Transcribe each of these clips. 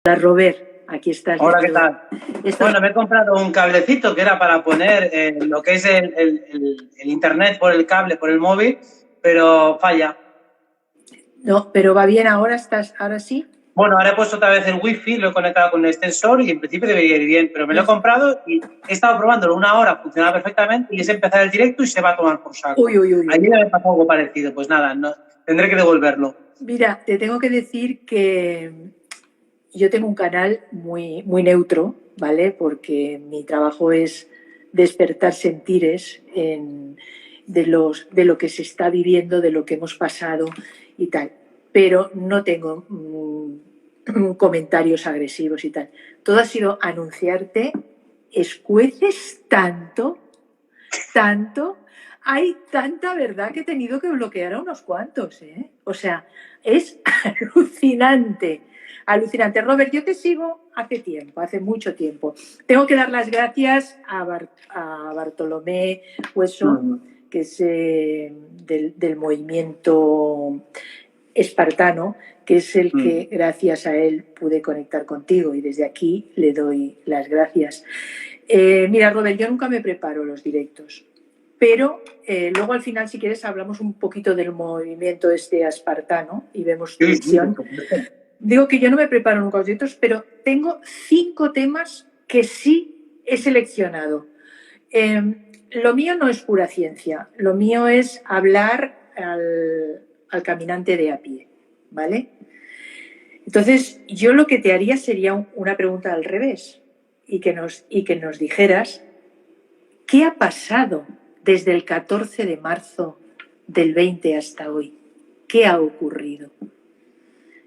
Hola Robert, aquí estás. Hola, ¿qué tal? Bueno, me he comprado un cablecito que era para poner lo que es el internet por el cable, por el móvil, pero falla. No, pero va bien ahora, ahora sí. Bueno, ahora he puesto otra vez el wifi, lo he conectado con el extensor y en principio debería ir bien, pero me lo he comprado y he estado probándolo una hora, funcionaba perfectamente y es empezar el directo y se va a tomar por saco. Uy. Ayer me pasó algo parecido, pues nada, no, tendré que devolverlo. Mira, te tengo que decir que yo tengo un canal muy neutro, ¿vale? Porque mi trabajo es despertar sentires de lo que se está viviendo, de lo que hemos pasado y tal. Pero no tengo comentarios agresivos y tal. Todo ha sido anunciarte, escueces tanto, hay tanta verdad que he tenido que bloquear a unos cuantos, ¿eh? O sea, es alucinante. Alucinante. Robert, yo te sigo hace tiempo, hace mucho tiempo. Tengo que dar las gracias a Bartolomé Hueso, que es del movimiento espartano, que es el que gracias a él pude conectar contigo y desde aquí le doy las gracias. Mira, Robert, yo nunca me preparo los directos, pero luego al final, si quieres, hablamos un poquito del movimiento espartano y vemos tu visión. Digo que yo no me preparo nunca los directos, pero tengo 5 temas que sí he seleccionado. Lo mío no es pura ciencia, lo mío es hablar al caminante de a pie, ¿vale? Entonces, yo lo que te haría sería una pregunta al revés y que nos dijeras qué ha pasado desde el 14 de marzo del 20 hasta hoy. ¿Qué ha ocurrido?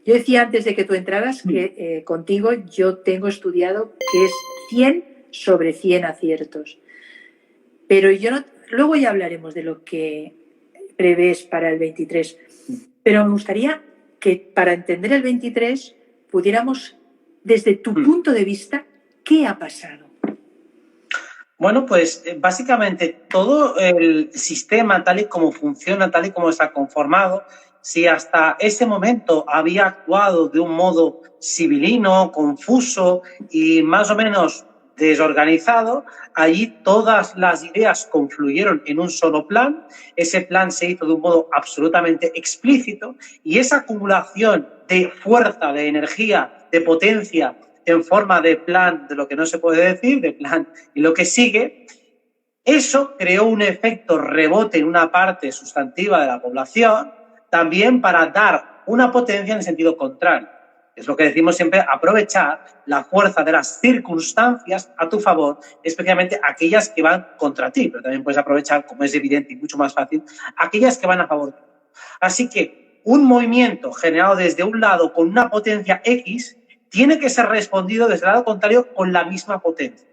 Yo decía antes de que tú entraras que contigo yo tengo estudiado que es 100 sobre 100 aciertos. Pero luego ya hablaremos de lo que prevés para el 23. Pero me gustaría que para entender el 23 pudiéramos, desde tu punto de vista, ¿qué ha pasado? Bueno, pues básicamente todo el sistema tal y como funciona, tal y como está conformado, si hasta ese momento había actuado de un modo civilino, confuso y más o menos desorganizado, allí todas las ideas confluyeron en un solo plan, ese plan se hizo de un modo absolutamente explícito y esa acumulación de fuerza, de energía, de potencia, en forma de plan, de lo que no se puede decir, de plan y lo que sigue, eso creó un efecto rebote en una parte sustantiva de la población, también para dar una potencia en el sentido contrario. Es lo que decimos siempre, aprovechar la fuerza de las circunstancias a tu favor, especialmente aquellas que van contra ti, pero también puedes aprovechar, como es evidente y mucho más fácil, aquellas que van a favor tuyo. Así que un movimiento generado desde un lado con una potencia X tiene que ser respondido desde el lado contrario con la misma potencia.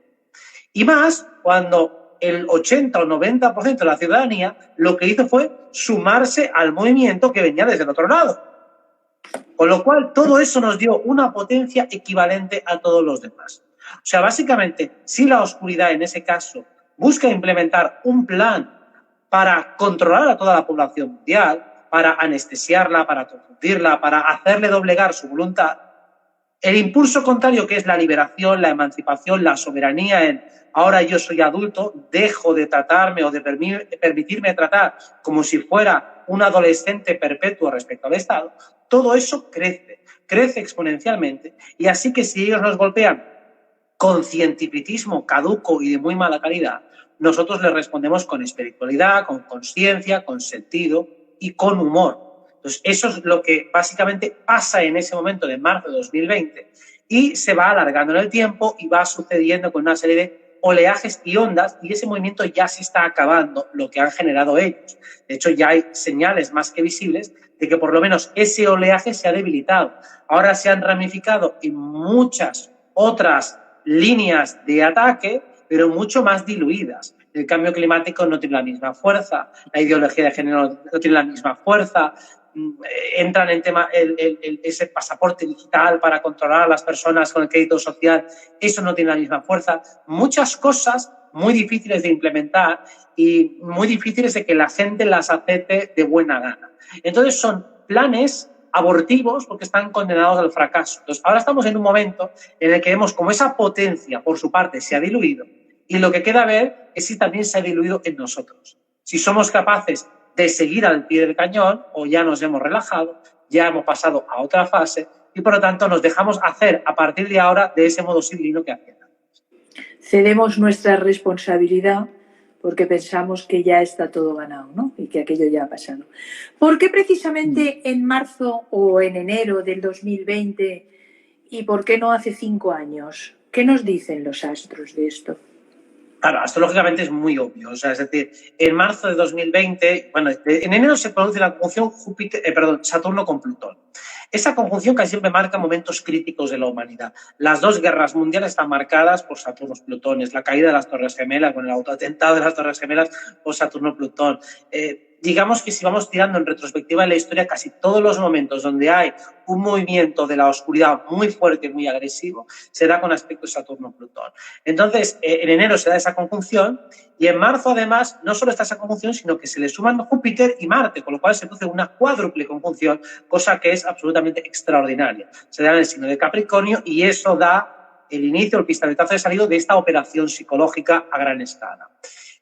Y más cuando el 80 o 90% de la ciudadanía lo que hizo fue sumarse al movimiento que venía desde el otro lado. Con lo cual, todo eso nos dio una potencia equivalente a todos los demás. O sea, básicamente, si la oscuridad en ese caso busca implementar un plan para controlar a toda la población mundial, para anestesiarla, para confundirla, para hacerle doblegar su voluntad, el impulso contrario, que es la liberación, la emancipación, la soberanía en ahora yo soy adulto, dejo de tratarme o de permitirme tratar como si fuera un adolescente perpetuo respecto al Estado, todo eso crece exponencialmente. Y así que si ellos nos golpean con cientificismo caduco y de muy mala calidad, nosotros les respondemos con espiritualidad, con conciencia, con sentido y con humor. Entonces, eso es lo que básicamente pasa en ese momento de marzo de 2020 y se va alargando en el tiempo y va sucediendo con una serie de oleajes y ondas y ese movimiento ya se está acabando, lo que han generado ellos. De hecho, ya hay señales más que visibles de que por lo menos ese oleaje se ha debilitado. Ahora se han ramificado en muchas otras líneas de ataque, pero mucho más diluidas. El cambio climático no tiene la misma fuerza, la ideología de género no tiene la misma fuerza, entran en tema ese pasaporte digital para controlar a las personas con el crédito social, eso no tiene la misma fuerza. Muchas cosas muy difíciles de implementar y muy difíciles de que la gente las acepte de buena gana. Entonces son planes abortivos porque están condenados al fracaso. Entonces, ahora estamos en un momento en el que vemos como esa potencia, por su parte, se ha diluido y lo que queda ver es si también se ha diluido en nosotros. Si somos capaces de seguir al pie del cañón o ya nos hemos relajado, ya hemos pasado a otra fase y, por lo tanto, nos dejamos hacer a partir de ahora de ese modo sibilino que hacía. Cedemos nuestra responsabilidad porque pensamos que ya está todo ganado, ¿no? Y que aquello ya ha pasado. ¿Por qué precisamente en marzo o en enero del 2020 y por qué no hace 5 años? ¿Qué nos dicen los astros de esto? Claro, astrológicamente es muy obvio. O sea, es decir, en marzo de 2020, bueno, en enero se produce la conjunción Saturno con Plutón. Esa conjunción casi siempre marca momentos críticos de la humanidad. Las dos guerras mundiales están marcadas por Saturno-Plutones, la caída de las Torres Gemelas, con el autoatentado de las Torres Gemelas por Saturno-Plutón. Digamos que si vamos tirando en retrospectiva en la historia, casi todos los momentos donde hay un movimiento de la oscuridad muy fuerte, muy agresivo, se da con aspecto de Saturno-Plutón. Entonces, en enero se da esa conjunción y en marzo, además, no solo está esa conjunción, sino que se le suman Júpiter y Marte, con lo cual se produce una cuádruple conjunción, cosa que es absolutamente extraordinaria. Se da en el signo de Capricornio y eso da el inicio, el pistoletazo de salida de esta operación psicológica a gran escala.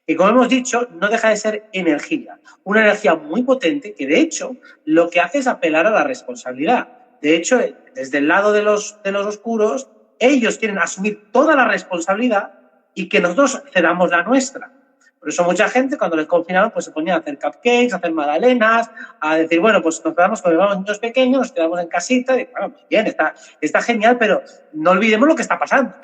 Y como hemos dicho, no deja de ser energía, una energía muy potente que de hecho lo que hace es apelar a la responsabilidad. De hecho, desde el lado de los oscuros, ellos quieren asumir toda la responsabilidad y que nosotros cedamos la nuestra. Por eso mucha gente cuando les confinaron pues se ponía a hacer cupcakes, a hacer magdalenas, a decir, bueno, pues nos quedamos cuando llevamos niños pequeños, nos quedamos en casita, y bueno, pues bien, está genial, pero no olvidemos lo que está pasando.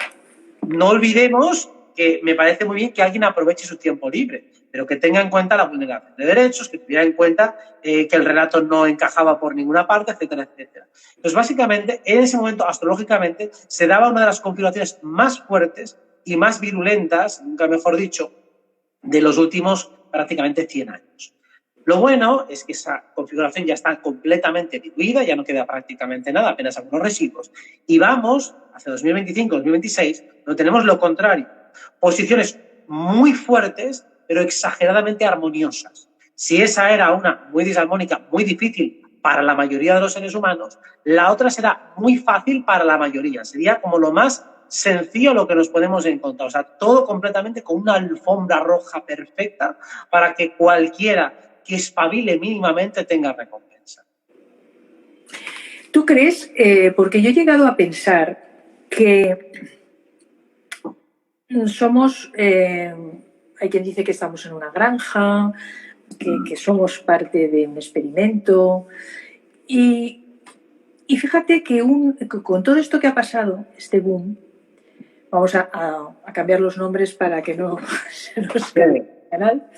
No olvidemos que me parece muy bien que alguien aproveche su tiempo libre, pero que tenga en cuenta la vulneración de derechos, que tuviera en cuenta que el relato no encajaba por ninguna parte, etcétera, etcétera. Entonces, básicamente, en ese momento, astrológicamente, se daba una de las configuraciones más fuertes y más virulentas, nunca mejor dicho, de los últimos prácticamente 100 años. Lo bueno es que esa configuración ya está completamente diluida, ya no queda prácticamente nada, apenas algunos residuos. Y vamos hacia 2025, 2026, donde tenemos lo contrario. Posiciones muy fuertes, pero exageradamente armoniosas. Si esa era una muy disarmónica, muy difícil para la mayoría de los seres humanos, la otra será muy fácil para la mayoría. Sería como lo más sencillo lo que nos podemos encontrar. O sea, todo completamente con una alfombra roja perfecta para que cualquiera que espabile mínimamente tenga recompensa. ¿Tú crees? Porque yo he llegado a pensar que somos, hay quien dice que estamos en una granja, que somos parte de un experimento y fíjate que con todo esto que ha pasado, este boom, vamos a cambiar los nombres para que no se nos caiga el canal,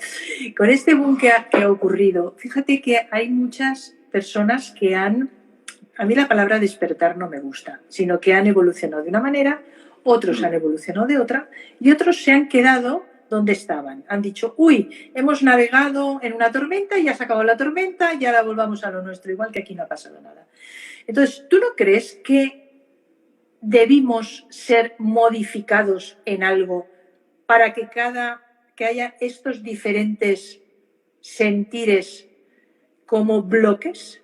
con este boom que ha ocurrido, fíjate que hay muchas personas que a mí la palabra despertar no me gusta, sino que han evolucionado de una manera, otros han evolucionado de otra y otros se han quedado donde estaban. Han dicho, uy, hemos navegado en una tormenta, ya se acabó la tormenta, ya la volvamos a lo nuestro, igual que aquí no ha pasado nada. Entonces, ¿tú no crees que debimos ser modificados en algo para que haya estos diferentes sentires como bloques?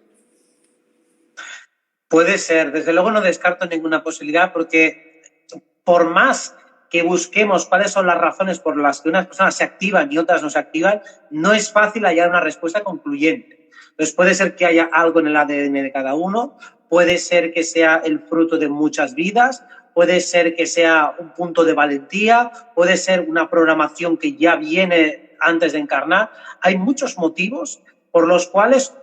Puede ser, desde luego no descarto ninguna posibilidad porque por más que busquemos cuáles son las razones por las que unas personas se activan y otras no se activan, no es fácil hallar una respuesta concluyente. Entonces puede ser que haya algo en el ADN de cada uno, puede ser que sea el fruto de muchas vidas, puede ser que sea un punto de valentía, puede ser una programación que ya viene antes de encarnar. Hay muchos motivos por los cuales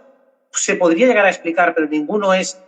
se podría llegar a explicar, pero ninguno es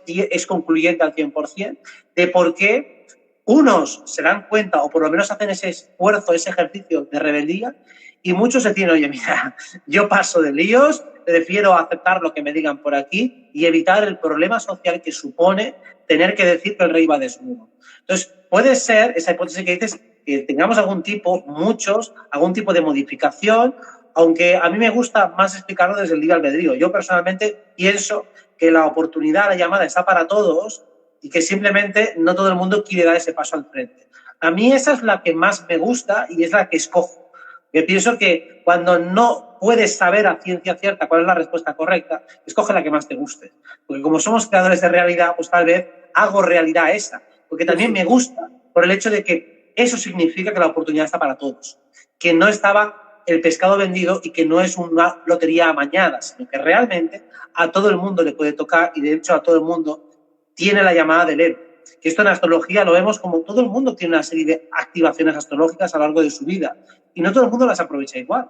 concluyente al 100%, de por qué unos se dan cuenta o por lo menos hacen ese esfuerzo, ese ejercicio de rebeldía y muchos deciden, oye, mira, yo paso de líos, prefiero aceptar lo que me digan por aquí y evitar el problema social que supone tener que decir que el rey va desnudo. Entonces, puede ser esa hipótesis que dices que tengamos algún tipo de modificación, aunque a mí me gusta más explicarlo desde el libre albedrío. Yo personalmente pienso que la oportunidad, la llamada está para todos y que simplemente no todo el mundo quiere dar ese paso al frente. A mí esa es la que más me gusta y es la que escojo, Yo pienso que cuando no puedes saber a ciencia cierta cuál es la respuesta correcta, escoge la que más te guste. Porque como somos creadores de realidad, pues tal vez hago realidad esa. Porque también me gusta por el hecho de que eso significa que la oportunidad está para todos. Que no estaba el pescado vendido y que no es una lotería amañada, sino que realmente a todo el mundo le puede tocar y de hecho a todo el mundo tiene la llamada del héroe. Que esto en astrología lo vemos como todo el mundo tiene una serie de activaciones astrológicas a lo largo de su vida y no todo el mundo las aprovecha igual.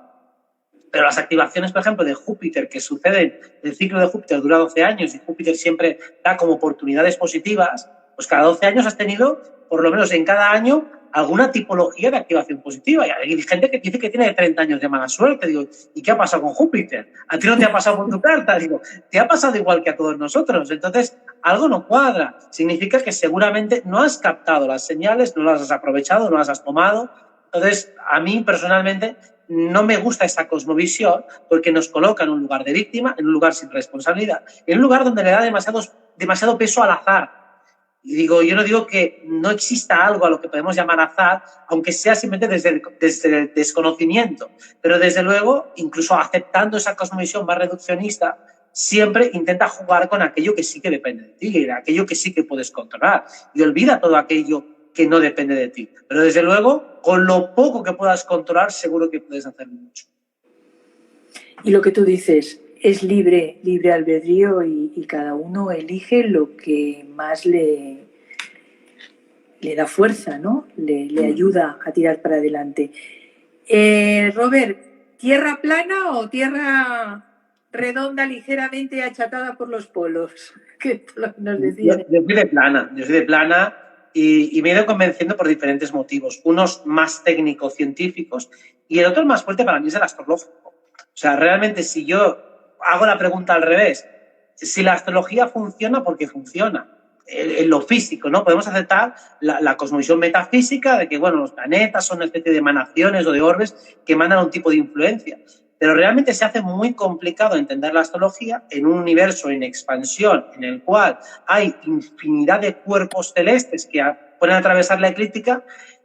Pero las activaciones, por ejemplo, de Júpiter, que suceden, el ciclo de Júpiter dura 12 años y Júpiter siempre da como oportunidades positivas, pues cada 12 años has tenido, por lo menos en cada año, alguna tipología de activación positiva. Y hay gente que dice que tiene 30 años de mala suerte. Digo, ¿y qué ha pasado con Júpiter? ¿A ti no te ha pasado con tu carta? Digo, te ha pasado igual que a todos nosotros. Entonces, algo no cuadra. Significa que seguramente no has captado las señales, no las has aprovechado, no las has tomado. Entonces, a mí personalmente no me gusta esa cosmovisión porque nos coloca en un lugar de víctima, en un lugar sin responsabilidad, en un lugar donde le da demasiado peso al azar. Y digo, yo no digo que no exista algo a lo que podemos llamar azar, aunque sea simplemente desde el desconocimiento. Pero desde luego, incluso aceptando esa cosmovisión más reduccionista, siempre intenta jugar con aquello que sí que depende de ti, aquello que sí que puedes controlar. Y olvida todo aquello que no depende de ti. Pero desde luego, con lo poco que puedas controlar, seguro que puedes hacer mucho. Y lo que tú dices, es libre albedrío y cada uno elige lo que más le da fuerza, ¿no? Le ayuda a tirar para adelante. Robert, ¿tierra plana o tierra redonda ligeramente achatada por los polos? Que nos decían. Yo soy de plana y me he ido convenciendo por diferentes motivos. Unos más técnico-científicos y el otro más fuerte para mí es el astrológico. O sea, realmente si yo hago la pregunta al revés, si la astrología funciona, ¿por qué funciona? En lo físico, ¿no? Podemos aceptar la cosmovisión metafísica de que, bueno, los planetas son una especie de emanaciones o de orbes que mandan un tipo de influencia. Pero realmente se hace muy complicado entender la astrología en un universo en expansión en el cual hay infinidad de cuerpos celestes que pueden atravesar la eclíptica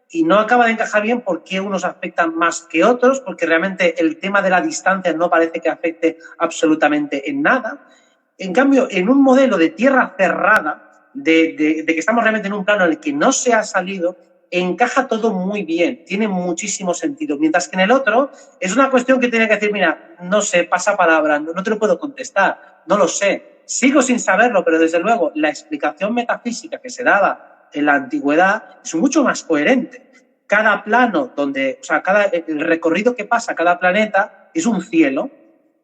y no acaba de encajar bien por qué unos afectan más que otros, porque realmente el tema de la distancia no parece que afecte absolutamente en nada. En cambio, en un modelo de tierra cerrada, de que estamos realmente en un plano en el que no se ha salido, encaja todo muy bien, tiene muchísimo sentido. Mientras que en el otro es una cuestión que tiene que decir, mira, no sé, pasa palabra, no te lo puedo contestar, no lo sé, sigo sin saberlo, pero desde luego la explicación metafísica que se daba en la antigüedad es mucho más coherente. Cada plano donde, o sea, el recorrido que pasa cada planeta es un cielo,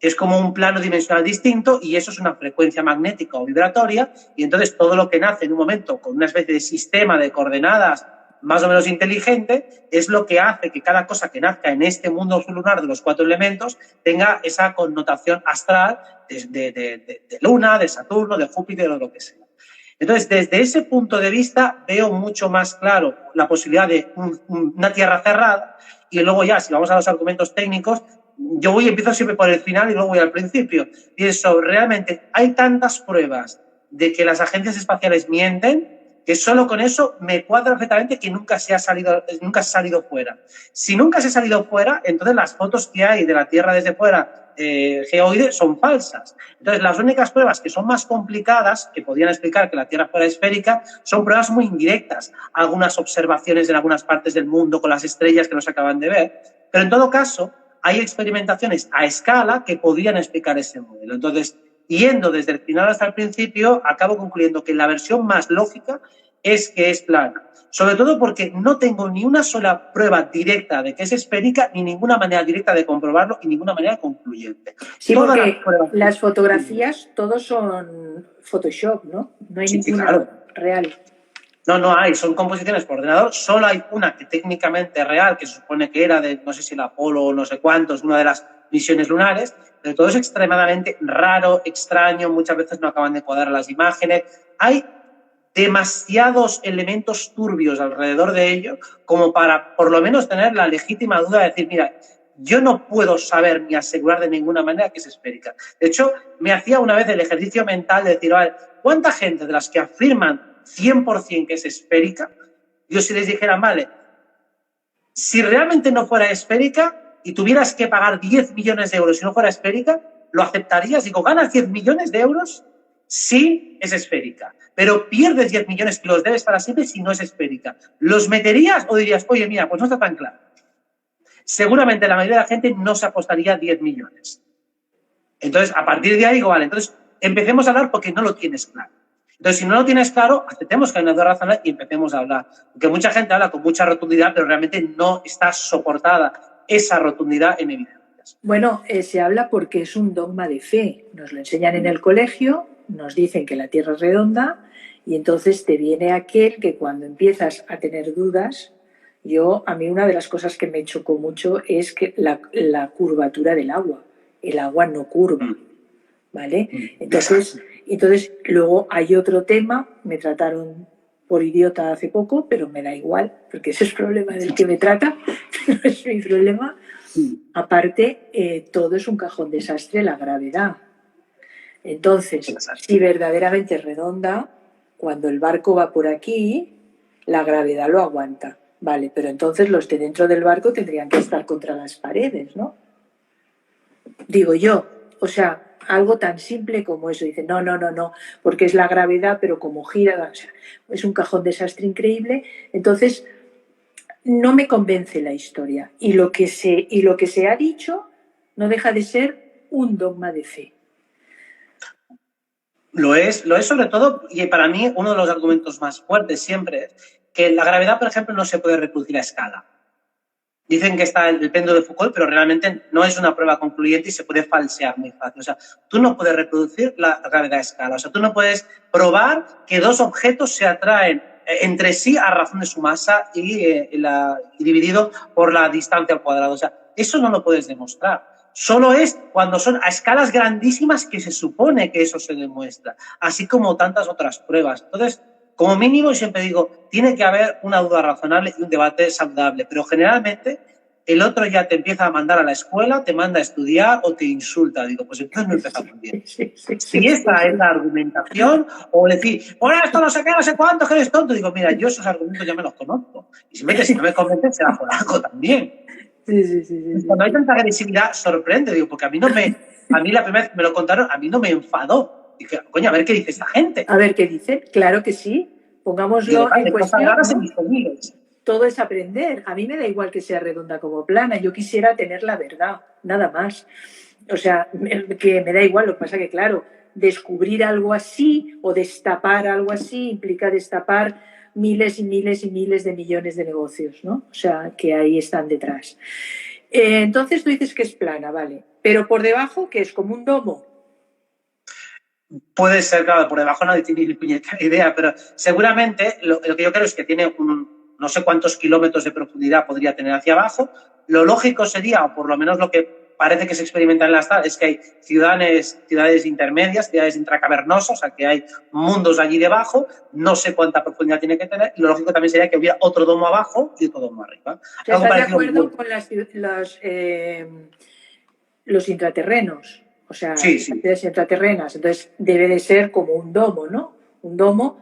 es como un plano dimensional distinto y eso es una frecuencia magnética o vibratoria y entonces todo lo que nace en un momento con una especie de sistema de coordenadas más o menos inteligente es lo que hace que cada cosa que nazca en este mundo lunar de los 4 elementos tenga esa connotación astral de Luna, de Saturno, de Júpiter o lo que sea. Entonces, desde ese punto de vista veo mucho más claro la posibilidad de una tierra cerrada y luego ya, si vamos a los argumentos técnicos, yo empiezo siempre por el final y luego voy al principio. Pienso, realmente hay tantas pruebas de que las agencias espaciales mienten que solo con eso me cuadra perfectamente que nunca se ha salido fuera. Si nunca se ha salido fuera, entonces las fotos que hay de la Tierra desde fuera geoide son falsas. Entonces las únicas pruebas que son más complicadas, que podrían explicar que la Tierra fuera esférica, son pruebas muy indirectas. Algunas observaciones en algunas partes del mundo con las estrellas que no se acaban de ver. Pero en todo caso, hay experimentaciones a escala que podrían explicar ese modelo. Entonces, yendo desde el final hasta el principio, acabo concluyendo que la versión más lógica es que es plana. Sobre todo porque no tengo ni una sola prueba directa de que es esférica, ni ninguna manera directa de comprobarlo, y ninguna manera concluyente. Sí, todas porque las fotografías todos son Photoshop, ¿no? No hay ninguna claro. Real. No hay, son composiciones por ordenador. Solo hay una que técnicamente es real, que se supone que era de, no sé si el Apolo o no sé cuántos, una de las misiones lunares, pero todo es extremadamente raro, extraño, muchas veces no acaban de cuadrar las imágenes. Hay demasiados elementos turbios alrededor de ello como para por lo menos tener la legítima duda de decir, mira, yo no puedo saber ni asegurar de ninguna manera que es esférica. De hecho, me hacía una vez el ejercicio mental de decir, a ver, ¿cuánta gente de las que afirman 100% que es esférica? Yo si les dijera, vale, si realmente no fuera esférica, y tuvieras que pagar 10 millones de euros si no fuera esférica, ¿lo aceptarías? Digo, ¿ganas 10 millones de euros? Sí, es esférica. Pero pierdes 10 millones que los debes para siempre si no es esférica. ¿Los meterías o dirías, oye, mira, pues no está tan claro? Seguramente la mayoría de la gente no se apostaría 10 millones. Entonces, a partir de ahí digo, vale, entonces empecemos a hablar porque no lo tienes claro. Entonces, si no lo tienes claro, aceptemos que hay una duda razonable y empecemos a hablar. Porque mucha gente habla con mucha rotundidad, pero realmente no está soportada esa rotundidad en evidencias. Bueno, se habla porque es un dogma de fe. Nos lo enseñan en el colegio, nos dicen que la Tierra es redonda y entonces te viene aquel que cuando empiezas a tener dudas, a mí una de las cosas que me chocó mucho es que la curvatura del agua. El agua no curva, ¿vale? Entonces luego hay otro tema, me trataron por idiota hace poco, pero me da igual, porque ese es problema del que me trata, no es mi problema. Aparte, todo es un cajón desastre, la gravedad. Entonces, si verdaderamente es redonda, cuando el barco va por aquí, la gravedad lo aguanta. Vale, pero entonces los de dentro del barco tendrían que estar contra las paredes, ¿no? Digo yo, o sea, algo tan simple como eso. Dice, no, porque es la gravedad, pero como gira, o sea, es un cajón desastre increíble. Entonces, no me convence la historia. Y lo que se ha dicho no deja de ser un dogma de fe. Lo es sobre todo, y para mí uno de los argumentos más fuertes siempre es que la gravedad, por ejemplo, no se puede reproducir a escala. Dicen que está el péndulo de Foucault, pero realmente no es una prueba concluyente y se puede falsear muy fácil. O sea, tú no puedes reproducir la gravedad a escala. O sea, tú no puedes probar que dos objetos se atraen entre sí a razón de su masa y dividido por la distancia al cuadrado. O sea, eso no lo puedes demostrar. Solo es cuando son a escalas grandísimas que se supone que eso se demuestra, así como tantas otras pruebas. Entonces, como mínimo, siempre digo, tiene que haber una duda razonable y un debate saludable, pero generalmente el otro ya te empieza a mandar a la escuela, te manda a estudiar o te insulta. Digo, pues entonces no empezamos bien. Si esta es la argumentación, o decir, por esto no sé qué, no sé cuánto, que eres tonto, digo, mira, yo esos argumentos ya me los conozco. Y si no me convencen, será por algo también. Sí. Cuando hay tanta agresividad, sorprende, digo, porque a mí la primera vez que me lo contaron, a mí no me enfadó. Dije, coño, a ver qué dice esta gente. A ver qué dice, claro que sí. Pongámoslo en cuestión, ¿no? Todo es aprender. A mí me da igual que sea redonda como plana. Yo quisiera tener la verdad, nada más. O sea, que me da igual. Lo que pasa que, claro, descubrir algo así o destapar algo así implica destapar miles y miles y miles de millones de negocios, ¿no? O sea, que ahí están detrás. Entonces tú dices que es plana, vale. Pero por debajo, que es como un domo. Puede ser, claro, por debajo nadie tiene ni puñetera idea, pero seguramente lo que yo creo es que tiene no sé cuántos kilómetros de profundidad podría tener hacia abajo. Lo lógico sería, o por lo menos lo que parece que se experimenta en la STAR, es que hay ciudades intermedias, ciudades intracavernosas, o sea, que hay mundos allí debajo, no sé cuánta profundidad tiene que tener, y lo lógico también sería que hubiera otro domo abajo y otro domo arriba. ¿Estás de acuerdo con los intraterrenos? O sea, sí. ciudades intraterrenas. Entonces, debe de ser como un domo, ¿no? Un domo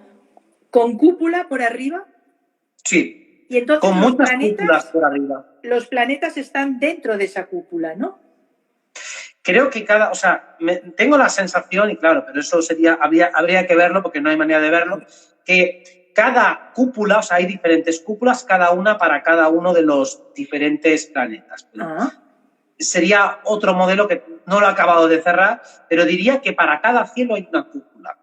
con cúpula por arriba. Sí. Y entonces con muchas cúpulas por arriba. Los planetas están dentro de esa cúpula, ¿no? Creo que tengo la sensación, y claro, pero eso habría que verlo porque no hay manera de verlo, que cada cúpula, o sea, hay diferentes cúpulas, cada una para cada uno de los diferentes planetas. Sería otro modelo que no lo he acabado de cerrar, pero diría que para cada cielo hay una cúpula.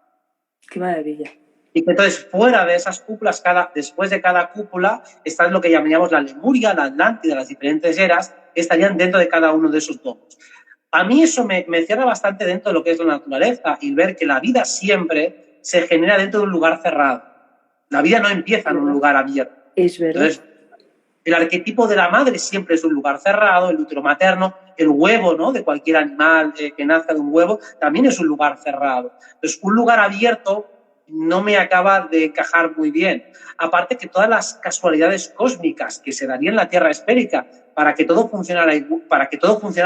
¡Qué maravilla! Y que entonces fuera de esas cúpulas, después de cada cúpula, está lo que llamaríamos la Lemuria, la Atlántida, las diferentes eras, que estarían dentro de cada uno de esos domos. A mí eso me cierra bastante dentro de lo que es la naturaleza y ver que la vida siempre se genera dentro de un lugar cerrado. La vida no empieza en un lugar abierto. Es verdad. Entonces, el arquetipo de la madre siempre es un lugar cerrado, el útero materno, el huevo, ¿no?, de cualquier animal que nazca de un huevo, también es un lugar cerrado. Entonces, un lugar abierto no me acaba de encajar muy bien. Aparte que todas las casualidades cósmicas que se darían en la Tierra esférica para que todo funcionara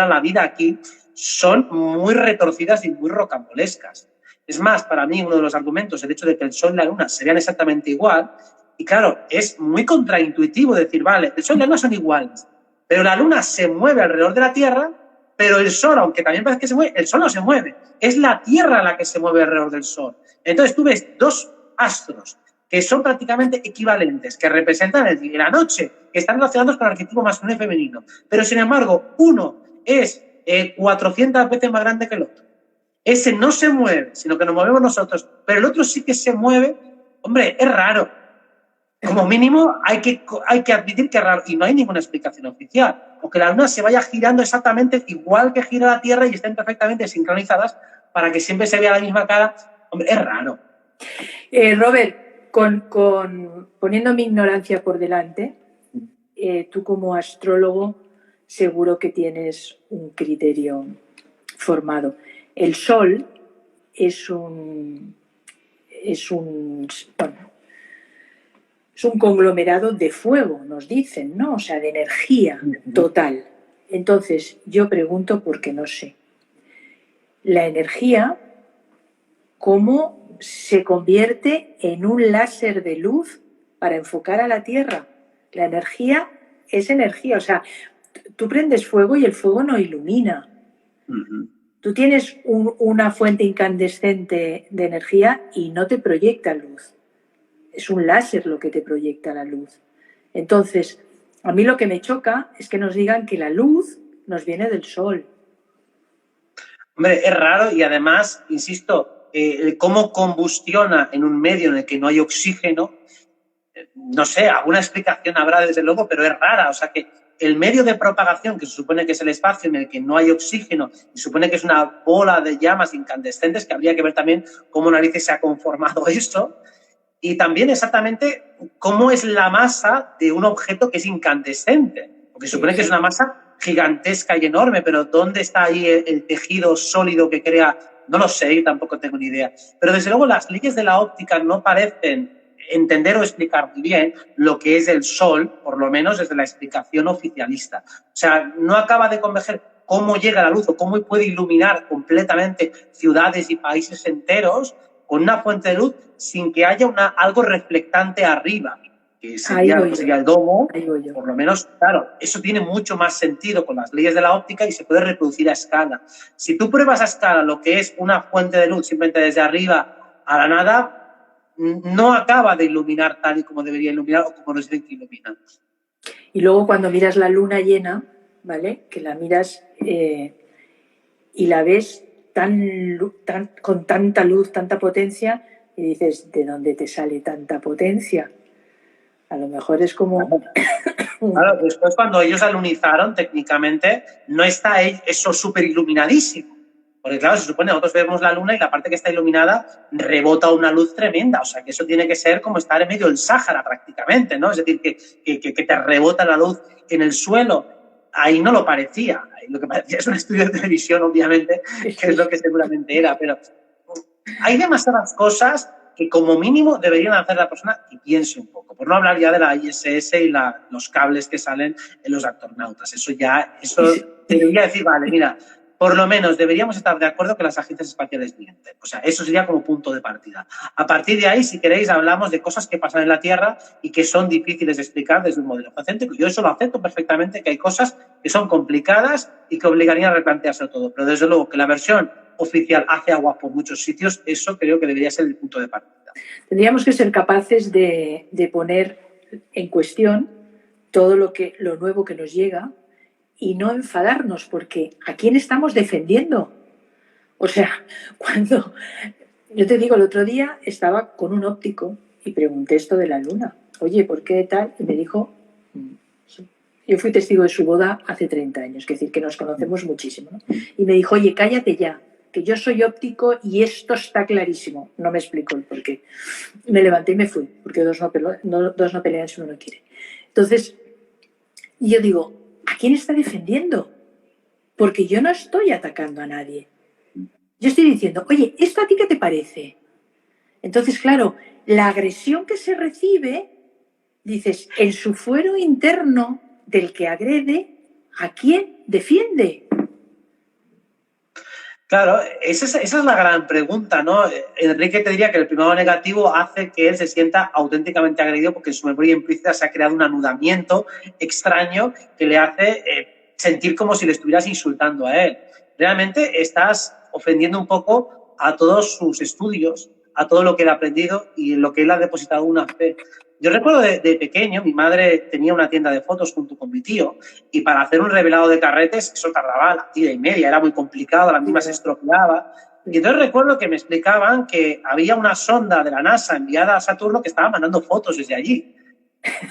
la vida aquí son muy retorcidas y muy rocambolescas. Es más, para mí uno de los argumentos, el hecho de que el Sol y la Luna serían exactamente igual, y claro, es muy contraintuitivo decir, vale, el Sol y la Luna son iguales, Pero la Luna se mueve alrededor de la Tierra, pero el Sol, aunque también parece que se mueve, el Sol no se mueve. Es la Tierra la que se mueve alrededor del Sol. Entonces tú ves dos astros que son prácticamente equivalentes, que representan el día y la noche, que están relacionados con el arquetipo masculino y femenino. Pero sin embargo, uno es 400 veces más grande que el otro. Ese no se mueve, sino que nos movemos nosotros, pero el otro sí que se mueve. Hombre, es raro. Como mínimo hay que admitir que es raro y no hay ninguna explicación oficial. O que la Luna se vaya girando exactamente igual que gira la Tierra y estén perfectamente sincronizadas para que siempre se vea la misma cara. Hombre, es raro. Robert, poniendo mi ignorancia por delante, tú como astrólogo seguro que tienes un criterio formado. El Sol es un conglomerado de fuego, nos dicen, ¿no? O sea, de energía total. Entonces, yo pregunto porque no sé. La energía, ¿cómo se convierte en un láser de luz para enfocar a la Tierra? La energía es energía. O sea, tú prendes fuego y el fuego no ilumina. Tú tienes una fuente incandescente de energía y no te proyecta luz. Es un láser lo que te proyecta la luz. Entonces, a mí lo que me choca es que nos digan que la luz nos viene del Sol. Hombre, es raro y además, insisto, cómo combustiona en un medio en el que no hay oxígeno, no sé, alguna explicación habrá desde luego, pero es rara. O sea que el medio de propagación, que se supone que es el espacio en el que no hay oxígeno, y se supone que es una bola de llamas incandescentes, que habría que ver también cómo narices se ha conformado esto, y también exactamente cómo es la masa de un objeto que es incandescente, porque se supone que es una masa gigantesca y enorme, pero ¿dónde está ahí el tejido sólido que crea? No lo sé, yo tampoco tengo ni idea. Pero desde luego las leyes de la óptica no parecen entender o explicar muy bien lo que es el Sol, por lo menos desde la explicación oficialista. O sea, no acaba de convencer cómo llega la luz o cómo puede iluminar completamente ciudades y países enteros con una fuente de luz sin que haya algo reflectante arriba, que sería el domo. Por lo menos, claro, eso tiene mucho más sentido con las leyes de la óptica y se puede reproducir a escala. Si tú pruebas a escala lo que es una fuente de luz simplemente desde arriba a la nada, no acaba de iluminar tal y como debería iluminar o como nos dicen que ilumina. Y luego cuando miras la luna llena, ¿vale? Que la miras y la ves con tanta luz, tanta potencia, y dices, ¿de dónde te sale tanta potencia? A lo mejor es como... Claro, después cuando ellos alunizaron, técnicamente, no está eso súper iluminadísimo. Porque claro, se supone, nosotros vemos la luna y la parte que está iluminada rebota una luz tremenda. O sea, que eso tiene que ser como estar en medio del Sáhara prácticamente, ¿no? Es decir, que te rebota la luz en el suelo. Ahí no lo parecía. Ahí lo que parecía es un estudio de televisión, obviamente, que es lo que seguramente era. Pero hay demasiadas cosas que como mínimo deberían hacer la persona que piense un poco. Por no hablar ya de la ISS y los cables que salen en los astronautas. Eso debería decir, vale, mira, por lo menos deberíamos estar de acuerdo que las agencias espaciales mienten. O sea, eso sería como punto de partida. A partir de ahí, si queréis, hablamos de cosas que pasan en la Tierra y que son difíciles de explicar desde un modelo geocéntrico. Yo eso lo acepto perfectamente, que hay cosas que son complicadas y que obligarían a replantearse todo. Pero desde luego que la versión oficial hace agua por muchos sitios, eso creo que debería ser el punto de partida. Tendríamos que ser capaces de poner en cuestión todo lo nuevo que nos llega y no enfadarnos, porque ¿a quién estamos defendiendo? O sea, cuando yo te digo, el otro día estaba con un óptico y pregunté esto de la luna. Oye, ¿por qué tal? Y me dijo, yo fui testigo de su boda hace 30 años, es decir, que nos conocemos muchísimo, ¿no? Y me dijo, oye, cállate ya, que yo soy óptico y esto está clarísimo. No me explicó el por qué. Me levanté y me fui, porque dos no pelean si uno no quiere. Entonces, yo digo, ¿a quién está defendiendo? Porque yo no estoy atacando a nadie. Yo estoy diciendo, oye, ¿esto a ti qué te parece? Entonces, claro, la agresión que se recibe, dices, en su fuero interno del que agrede, ¿a quién defiende? Claro, esa es la gran pregunta, ¿no? Enrique te diría que el primero negativo hace que él se sienta auténticamente agredido porque en su memoria implícita se ha creado un anudamiento extraño que le hace sentir como si le estuvieras insultando a él. Realmente estás ofendiendo un poco a todos sus estudios, a todo lo que él ha aprendido y en lo que él ha depositado una fe. Yo recuerdo de pequeño, mi madre tenía una tienda de fotos junto con mi tío y para hacer un revelado de carretes eso tardaba la tira y media, era muy complicado, la misma se estropeaba. Y entonces recuerdo que me explicaban que había una sonda de la NASA enviada a Saturno que estaba mandando fotos desde allí.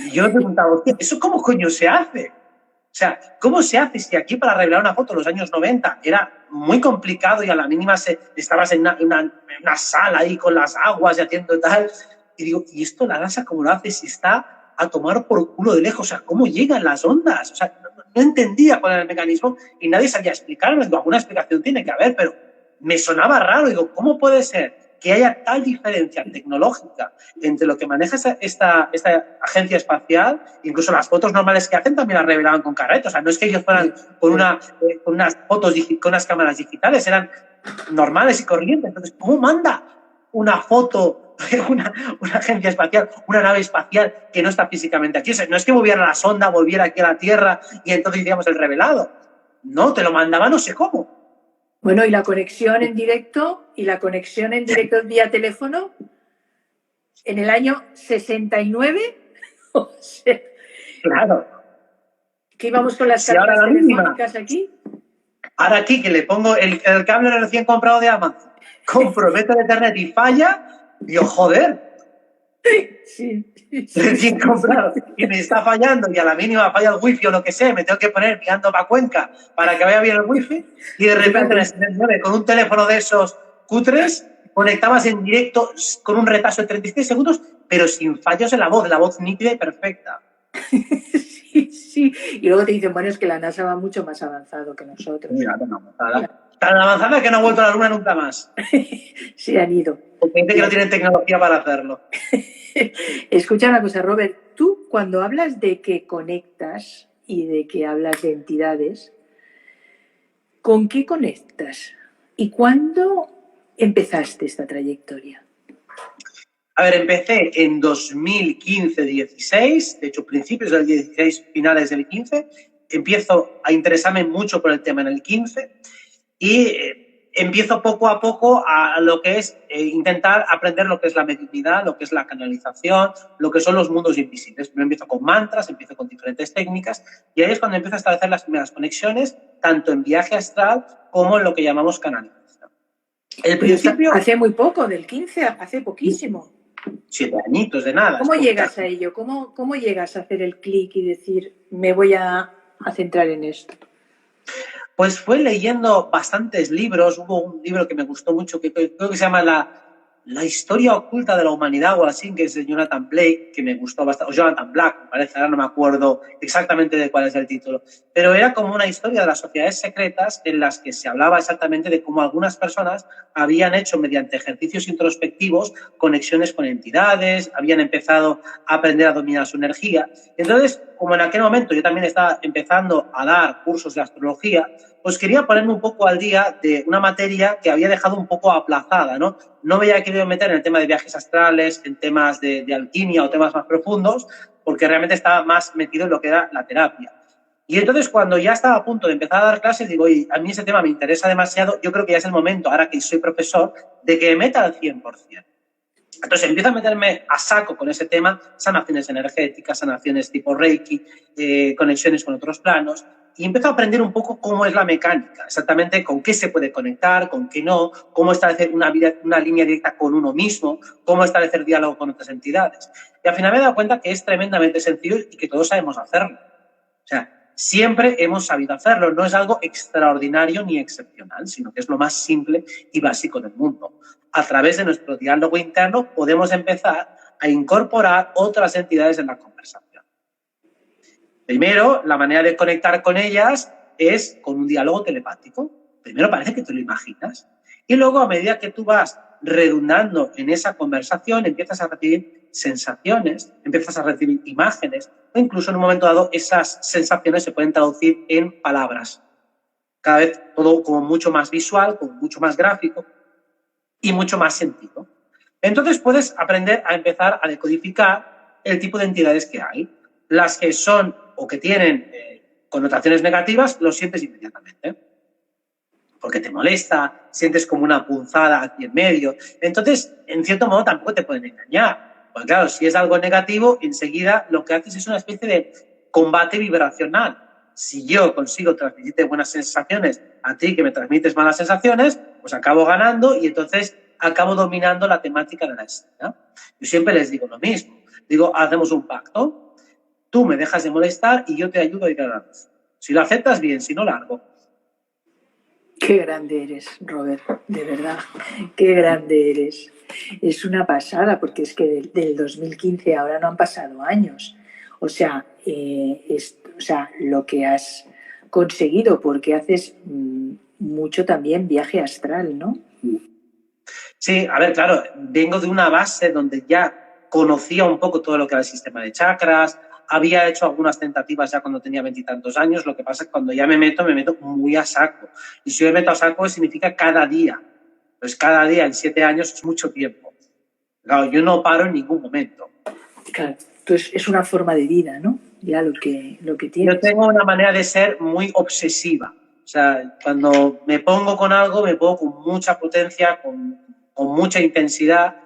Y yo me preguntaba, hostia, ¿eso cómo coño se hace? O sea, ¿cómo se hace si aquí para revelar una foto en los años 90 era muy complicado y a la mínima estabas en una sala ahí con las aguas y haciendo tal? Y digo, ¿y esto la NASA cómo lo hace si está a tomar por culo de lejos? O sea, ¿cómo llegan las ondas? O sea, no entendía cuál era el mecanismo y nadie sabía explicarme. Digo, alguna explicación tiene que haber, pero me sonaba raro. Digo, ¿cómo puede ser que haya tal diferencia tecnológica entre lo que maneja esta agencia espacial? Incluso las fotos normales que hacen también las revelaban con carretas. O sea, no es que ellos fueran con unas fotos, con unas cámaras digitales, eran normales y corrientes. Entonces, ¿cómo manda una foto una agencia espacial, una nave espacial que no está físicamente aquí? O sea, no es que moviera la sonda, volviera aquí a la Tierra y entonces hiciéramos el revelado. No, te lo mandaba no sé cómo. Bueno, y la conexión en directo vía teléfono en el año 69. O sea, claro. Que íbamos con las cartas telefónicas aquí. Ahora aquí que le pongo el cable recién comprado de Amazon, comprometo el internet y falla, digo, joder. Sí, recién comprado y me está fallando y a la mínima falla el wifi o lo que sea, me tengo que poner mirando para Cuenca para que vaya bien el wifi y de repente me 69 con un teléfono de esos cutres conectabas en directo con un retraso de 36 segundos pero sin fallos en la voz nítida y perfecta. Sí. Y luego te dicen, bueno, es que la NASA va mucho más avanzado que nosotros. Mira, tan avanzada que no ha vuelto a la Luna nunca más. Sí, han ido. Porque gente que no tienen tecnología para hacerlo. Escucha una cosa, Robert, tú cuando hablas de que conectas y de que hablas de entidades, ¿con qué conectas? ¿Y cuándo empezaste esta trayectoria? A ver, empecé en 2015-16, de hecho principios del 16, finales del 15, empiezo a interesarme mucho por el tema en el 15 y empiezo poco a poco a lo que es intentar aprender lo que es la mediunidad, lo que es la canalización, lo que son los mundos invisibles. Primero empiezo con mantras, empiezo con diferentes técnicas y ahí es cuando empiezo a establecer las primeras conexiones, tanto en viaje astral como en lo que llamamos canalización. El principio... Hace muy poco, del 15, hace poquísimo. 7 añitos de nada. ¿Cómo llegas a ello? ¿Cómo llegas a hacer el clic y decir, me voy a centrar en esto? Pues fue leyendo bastantes libros. Hubo un libro que me gustó mucho, que creo que se llama La historia oculta de la humanidad o así, que es de Jonathan Blake, que me gustó bastante, o Jonathan Black, me parece, ahora no me acuerdo exactamente de cuál es el título, pero era como una historia de las sociedades secretas en las que se hablaba exactamente de cómo algunas personas habían hecho mediante ejercicios introspectivos conexiones con entidades, habían empezado a aprender a dominar su energía. Entonces, como en aquel momento yo también estaba empezando a dar cursos de astrología, pues quería ponerme un poco al día de una materia que había dejado un poco aplazada, ¿no? No me había querido meter en el tema de viajes astrales, en temas de alquimia o temas más profundos, porque realmente estaba más metido en lo que era la terapia. Y entonces cuando ya estaba a punto de empezar a dar clases, digo, oye, a mí ese tema me interesa demasiado, yo creo que ya es el momento, ahora que soy profesor, de que me meta al 100%. Entonces empiezo a meterme a saco con ese tema, sanaciones energéticas, sanaciones tipo Reiki, conexiones con otros planos, y empiezo a aprender un poco cómo es la mecánica, exactamente con qué se puede conectar, con qué no, cómo establecer una línea directa con uno mismo, cómo establecer diálogo con otras entidades. Y al final me he dado cuenta que es tremendamente sencillo y que todos sabemos hacerlo. O sea, siempre hemos sabido hacerlo, no es algo extraordinario ni excepcional, sino que es lo más simple y básico del mundo. A través de nuestro diálogo interno podemos empezar a incorporar otras entidades en la conversación. Primero, la manera de conectar con ellas es con un diálogo telepático. Primero parece que te lo imaginas y luego a medida que tú vas redundando en esa conversación empiezas a recibir sensaciones, empiezas a recibir imágenes o incluso en un momento dado esas sensaciones se pueden traducir en palabras. Cada vez todo como mucho más visual, como mucho más gráfico y mucho más sentido. Entonces puedes aprender a empezar a decodificar el tipo de entidades que hay. Las que son o que tienen connotaciones negativas, lo sientes inmediatamente. Porque te molesta, sientes como una punzada aquí en medio. Entonces, en cierto modo, tampoco te pueden engañar. Pues claro, si es algo negativo, enseguida lo que haces es una especie de combate vibracional. Si yo consigo transmitirte buenas sensaciones a ti que me transmites malas sensaciones, pues acabo ganando y entonces acabo dominando la temática de la escena. Yo siempre les digo lo mismo. Digo, hacemos un pacto, tú me dejas de molestar y yo te ayudo a ir a la luz. Si lo aceptas, bien, si no, largo. Qué grande eres, Robert, de verdad, qué grande eres. Es una pasada, porque es que del 2015 ahora no han pasado años. O sea, lo que has conseguido, porque haces mucho también viaje astral, ¿no? Sí, a ver, claro, vengo de una base donde ya conocía un poco todo lo que era el sistema de chakras, había hecho algunas tentativas ya cuando tenía 20 y tantos años, lo que pasa es que cuando ya me meto muy a saco. Y si yo me meto a saco significa cada día. Pues cada día en 7 años es mucho tiempo. Claro, yo no paro en ningún momento. Claro, entonces es una forma de vida, ¿no? Ya lo que tienes. Yo tengo una manera de ser muy obsesiva. O sea, cuando me pongo con algo, me pongo con mucha potencia, con mucha intensidad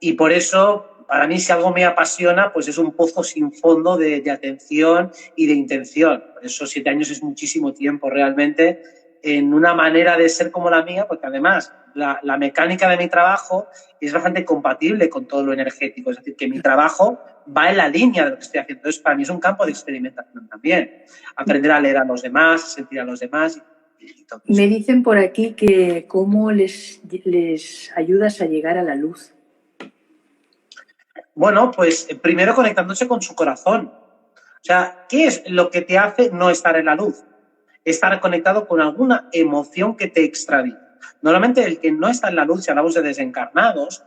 y por eso, para mí, si algo me apasiona, pues es un pozo sin fondo de atención y de intención. Por eso 7 años es muchísimo tiempo realmente en una manera de ser como la mía, porque además la mecánica de mi trabajo es bastante compatible con todo lo energético. Es decir, que mi trabajo va en la línea de lo que estoy haciendo. Entonces, para mí es un campo de experimentación también. Aprender a leer a los demás, sentir a los demás y todo eso. Me dicen por aquí que cómo les ayudas a llegar a la luz. Bueno, pues primero conectándose con su corazón. O sea, ¿qué es lo que te hace no estar en la luz? Estar conectado con alguna emoción que te extravía. Normalmente el que no está en la luz, si hablamos de desencarnados,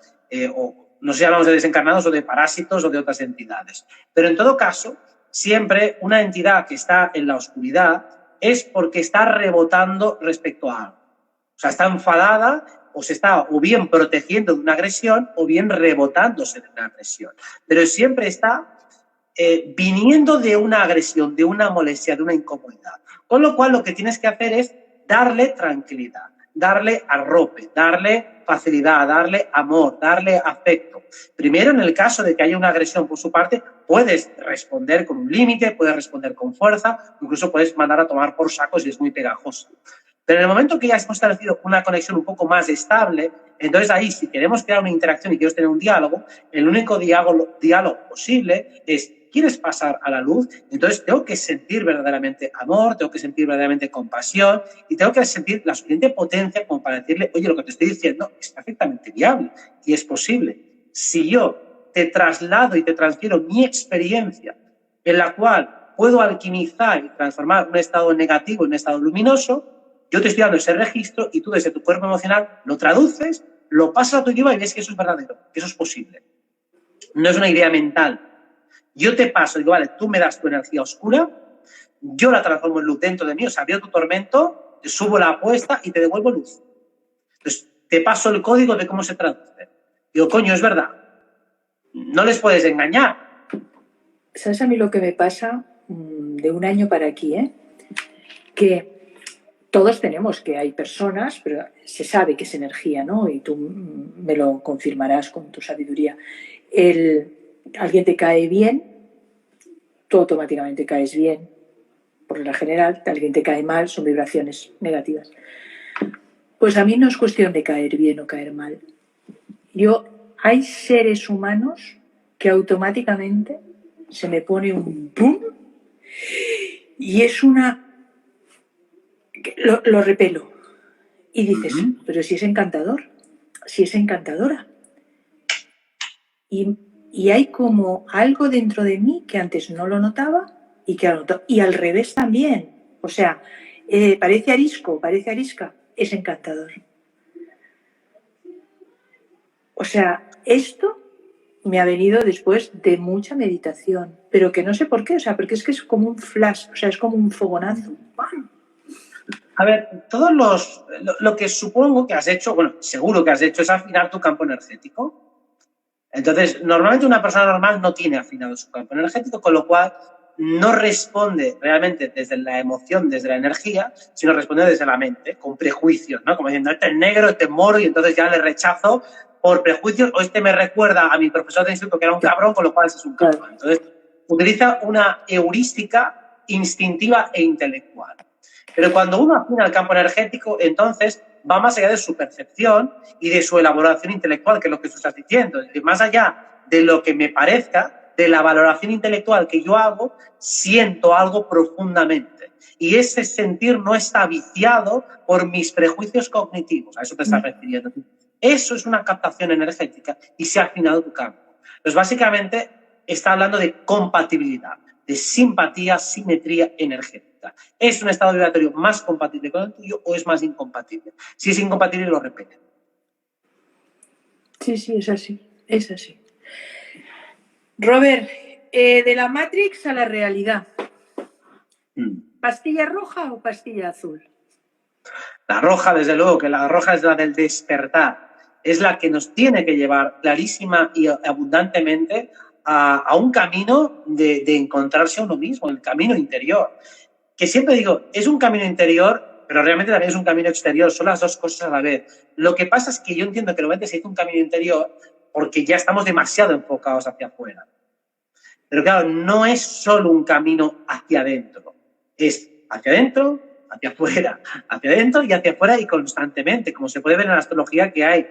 o no sé si hablamos de desencarnados o de parásitos o de otras entidades. Pero en todo caso, siempre una entidad que está en la oscuridad es porque está rebotando respecto a algo. O sea, está enfadada o se está o bien protegiendo de una agresión o bien rebotándose de una agresión. Pero siempre está viniendo de una agresión, de una molestia, de una incomodidad. Con lo cual lo que tienes que hacer es darle tranquilidad, darle arrope, darle facilidad, darle amor, darle afecto. Primero, en el caso de que haya una agresión por su parte, puedes responder con un límite, puedes responder con fuerza, incluso puedes mandar a tomar por saco si es muy pegajoso. Pero en el momento que ya hemos establecido una conexión un poco más estable, entonces ahí, si queremos crear una interacción y queremos tener un diálogo, el único diálogo posible es: ¿quieres pasar a la luz? Entonces tengo que sentir verdaderamente amor, tengo que sentir verdaderamente compasión y tengo que sentir la suficiente potencia como para decirle: oye, lo que te estoy diciendo es perfectamente viable y es posible. Si yo te traslado y te transfiero mi experiencia en la cual puedo alquimizar y transformar un estado negativo en un estado luminoso, yo te estoy dando ese registro y tú desde tu cuerpo emocional lo traduces, lo pasas a tu idioma y ves que eso es verdadero, que eso es posible. No es una idea mental. Yo te paso, digo, vale, tú me das tu energía oscura, yo la transformo en luz dentro de mí, o sea, veo tu tormento, te subo la apuesta y te devuelvo luz. Entonces, te paso el código de cómo se traduce. Digo, coño, es verdad. No les puedes engañar. ¿Sabes a mí lo que me pasa de un año para aquí? Que todos tenemos, que hay personas, pero se sabe que es energía, ¿no? Y tú me lo confirmarás con tu sabiduría. Alguien te cae bien, tú automáticamente caes bien. Por lo general, alguien te cae mal, son vibraciones negativas. Pues a mí no es cuestión de caer bien o caer mal. Hay seres humanos que automáticamente se me pone un pum y es una... Lo repelo. Y dices, pero si es encantador, si es encantadora. Y hay como algo dentro de mí que antes no lo notaba y que lo noto. Y al revés también. O sea, parece arisco, parece arisca, es encantador. O sea, esto me ha venido después de mucha meditación, pero que no sé por qué, o sea, porque es que es como un flash, o sea, es como un fogonazo. ¡Pam! A ver, lo que supongo que has hecho, bueno, seguro que has hecho es afinar tu campo energético. Entonces, normalmente una persona normal no tiene afinado su campo energético, con lo cual no responde realmente desde la emoción, desde la energía, sino responde desde la mente, con prejuicios, ¿no? Como diciendo, este es negro, este es moro, y entonces ya le rechazo por prejuicios, o este me recuerda a mi profesor de instituto que era un cabrón, con lo cual es un cabrón. Entonces, utiliza una heurística instintiva e intelectual. Pero cuando uno afina el campo energético, entonces va más allá de su percepción y de su elaboración intelectual, que es lo que tú estás diciendo. Es decir, más allá de lo que me parezca, de la valoración intelectual que yo hago, siento algo profundamente. Y ese sentir no está viciado por mis prejuicios cognitivos. A eso te estás refiriendo. Eso es una captación energética y se ha afinado tu campo. Pues básicamente está hablando de compatibilidad, de simpatía, simetría energética. ¿Es un estado vibratorio más compatible con el tuyo o es más incompatible? Si es incompatible, lo repele. Sí, sí, es así, es así. Robert, de la Matrix a la realidad. ¿Pastilla roja o pastilla azul? La roja, desde luego, que la roja es la del despertar. Es la que nos tiene que llevar clarísima y abundantemente a un camino de encontrarse a uno mismo, el camino interior. Que siempre digo, es un camino interior, pero realmente también es un camino exterior, son las dos cosas a la vez. Lo que pasa es que yo entiendo que normalmente se dice un camino interior porque ya estamos demasiado enfocados hacia afuera. Pero claro, no es solo un camino hacia adentro, es hacia adentro, hacia afuera, hacia adentro y hacia afuera y constantemente, como se puede ver en la astrología que hay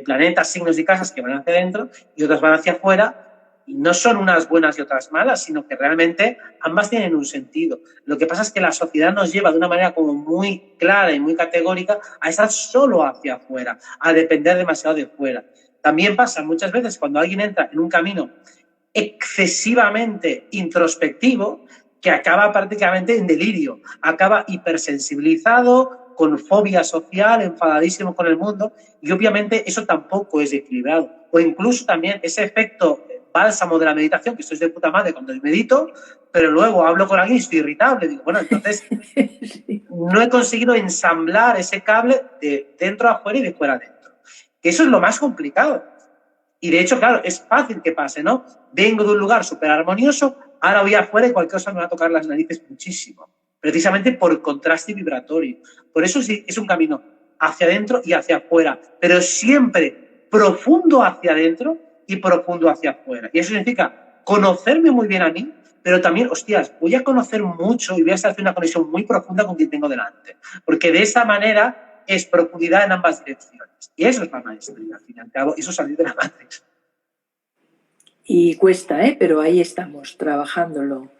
planetas, signos y casas que van hacia adentro y otras van hacia afuera. Y no son unas buenas y otras malas, sino que realmente ambas tienen un sentido. Lo que pasa es que la sociedad nos lleva de una manera como muy clara y muy categórica a estar solo hacia afuera, a depender demasiado de fuera. También pasa muchas veces cuando alguien entra en un camino excesivamente introspectivo que acaba prácticamente en delirio, acaba hipersensibilizado, con fobia social, enfadadísimo con el mundo, y obviamente eso tampoco es equilibrado. O incluso también ese efecto bálsamo de la meditación, que esto es de puta madre cuando medito, pero luego hablo con alguien y estoy irritable. Digo, bueno, entonces no he conseguido ensamblar ese cable de dentro a afuera y de fuera a dentro. Que eso es lo más complicado. Y de hecho, claro, es fácil que pase, ¿no? Vengo de un lugar súper armonioso, ahora voy afuera y cualquier cosa me va a tocar las narices muchísimo. Precisamente por contraste vibratorio. Por eso sí, es un camino hacia adentro y hacia afuera, pero siempre profundo hacia adentro y profundo hacia afuera. Y eso significa conocerme muy bien a mí, pero también, hostias, voy a conocer mucho y voy a estar haciendo una conexión muy profunda con quien tengo delante. Porque de esa manera es profundidad en ambas direcciones. Y eso es la maestría, al fin y al cabo, eso es salir de la Matrix. Y cuesta, pero ahí estamos, trabajándolo.